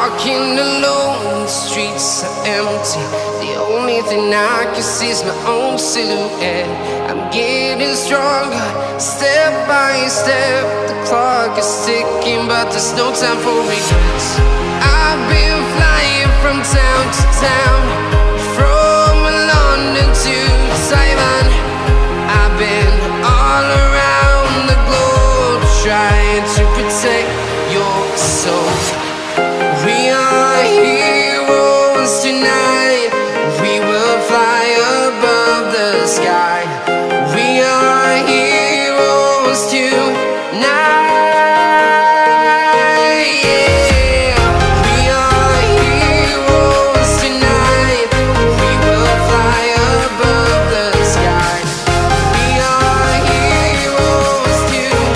walking alone, the streets are empty. The only thing I can see is my own silhouette. I'm getting stronger, step by step. The clock is ticking, but there's no time for regrets. I've been flying from town to town, from London to Taiwan. I've been all around the globe, trying to protect your soul. We are heroes tonight. We will fly above the sky. We are heroes tonight. Yeah. We are heroes tonight. We will fly above the sky. We are heroes tonight.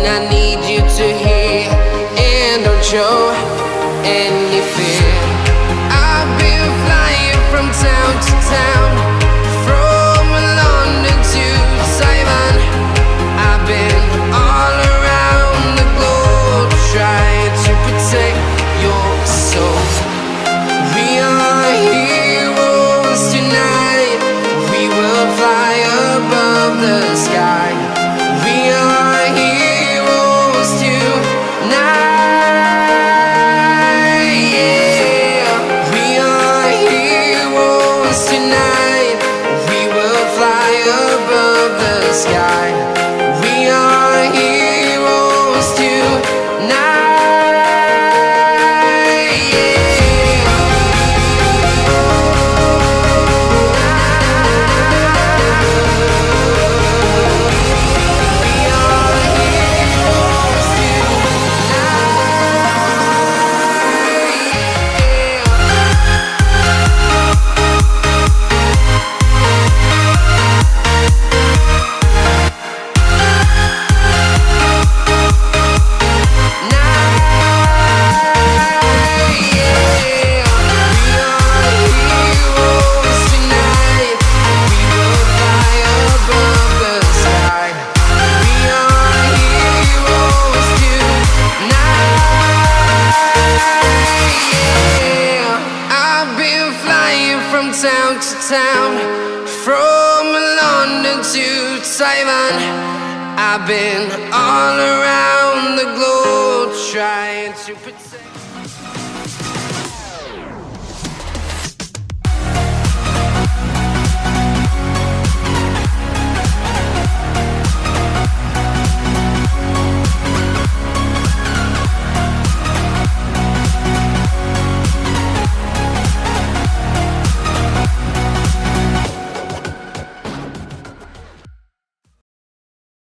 I need you to hear and don't show any fear. I've been flying from town to town, from London to Taiwan. I've been all around the globe, trying to protect your soul. We are heroes tonight. We will fly above the sky. We are heroes tonight. Yeah. We are heroes tonight. We will fly above the sky. We are heroes tonight. Town to town, from London to Taiwan. I've been all around the globe, trying to protect